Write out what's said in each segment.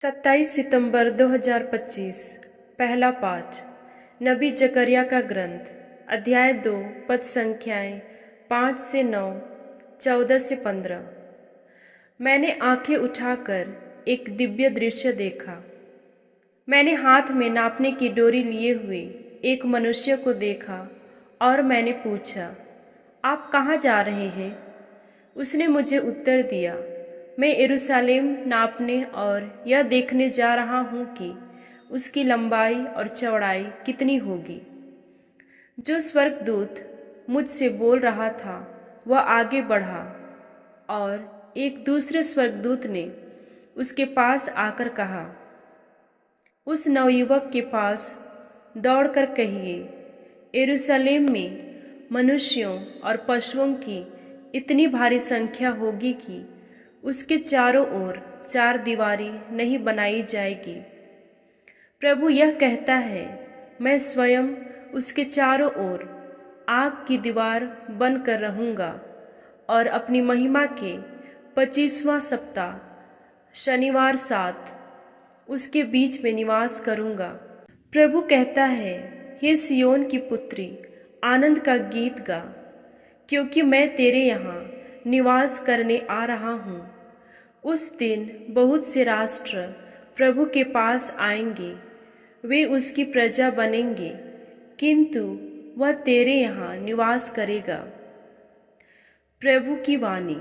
27 सितंबर 2025 पहला पाठ नबी जकरिया का ग्रंथ अध्याय 2 पद संख्याएं 5 से 9 14 से 15। मैंने आंखें उठाकर एक दिव्य दृश्य देखा। मैंने हाथ में नापने की डोरी लिए हुए एक मनुष्य को देखा और मैंने पूछा, आप कहाँ जा रहे हैं? उसने मुझे उत्तर दिया, मैं यरूशलेम नापने और यह देखने जा रहा हूँ कि उसकी लंबाई और चौड़ाई कितनी होगी। जो स्वर्गदूत मुझसे बोल रहा था वह आगे बढ़ा और एक दूसरे स्वर्गदूत ने उसके पास आकर कहा, उस नवयुवक के पास दौड़कर कहिए, यरूशलेम में मनुष्यों और पशुओं की इतनी भारी संख्या होगी कि उसके चारों ओर चार दीवारी नहीं बनाई जाएगी। प्रभु यह कहता है, मैं स्वयं उसके चारों ओर आग की दीवार बनकर रहूँगा और अपनी महिमा के 25वां सप्ताह शनिवार 7 उसके बीच में निवास करूँगा। प्रभु कहता है, हे सियोन की पुत्री, आनंद का गीत गा, क्योंकि मैं तेरे यहाँ निवास करने आ रहा हूँ। उस दिन बहुत से राष्ट्र प्रभु के पास आएंगे, वे उसकी प्रजा बनेंगे, किंतु वह तेरे यहाँ निवास करेगा। प्रभु की वाणी।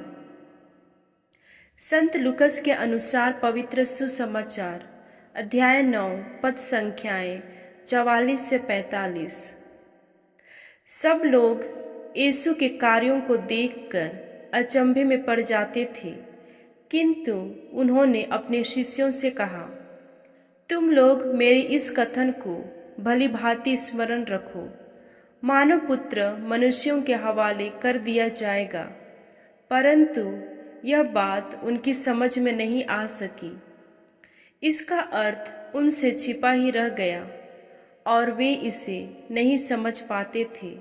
संत लूकस के अनुसार पवित्र सुसमाचार अध्याय 9 पद संख्याएं 44 से 45। सब लोग यीशु के कार्यों को देखकर अचंभे में पड़ जाते थे, किंतु उन्होंने अपने शिष्यों से कहा, तुम लोग मेरे इस कथन को भली भांति स्मरण रखो। मानव पुत्र मनुष्यों के हवाले कर दिया जाएगा। परंतु यह बात उनकी समझ में नहीं आ सकी। इसका अर्थ उनसे छिपा ही रह गया और वे इसे नहीं समझ पाते थे।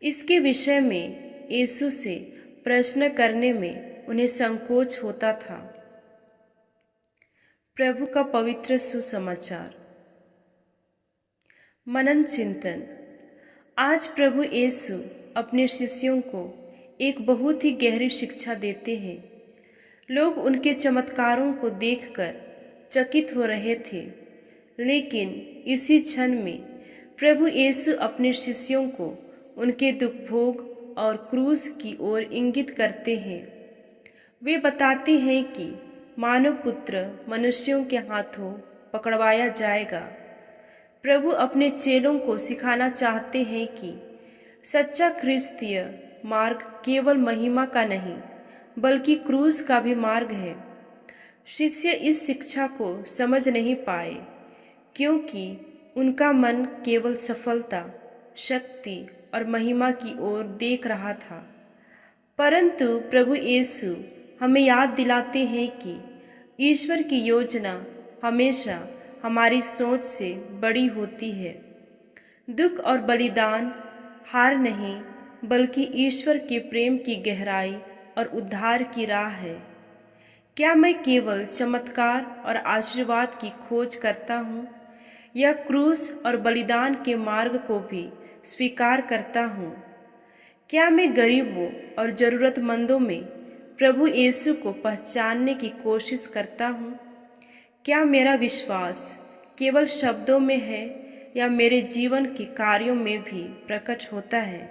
इसके विषय में यीशु से प्रश्न करने में उन्हें संकोच होता था। प्रभु का पवित्र सुसमाचार। मनन चिंतन। आज प्रभु यीशु अपने शिष्यों को एक बहुत ही गहरी शिक्षा देते हैं। लोग उनके चमत्कारों को देखकर चकित हो रहे थे, लेकिन इसी क्षण में प्रभु यीशु अपने शिष्यों को उनके दुख भोग और क्रूस की ओर इंगित करते हैं। वे बताते हैं कि मानव पुत्र मनुष्यों के हाथों पकड़वाया जाएगा। प्रभु अपने चेलों को सिखाना चाहते हैं कि सच्चा ख्रिस्तीय मार्ग केवल महिमा का नहीं, बल्कि क्रूस का भी मार्ग है। शिष्य इस शिक्षा को समझ नहीं पाए, क्योंकि उनका मन केवल सफलता, शक्ति और महिमा की ओर देख रहा था। परंतु प्रभु यीशु हमें याद दिलाते हैं कि ईश्वर की योजना हमेशा हमारी सोच से बड़ी होती है। दुख और बलिदान हार नहीं, बल्कि ईश्वर के प्रेम की गहराई और उद्धार की राह है। क्या मैं केवल चमत्कार और आशीर्वाद की खोज करता हूँ, या क्रूस और बलिदान के मार्ग को भी स्वीकार करता हूँ? क्या मैं गरीबों और ज़रूरतमंदों में प्रभु यीशु को पहचानने की कोशिश करता हूँ? क्या मेरा विश्वास केवल शब्दों में है, या मेरे जीवन के कार्यों में भी प्रकट होता है?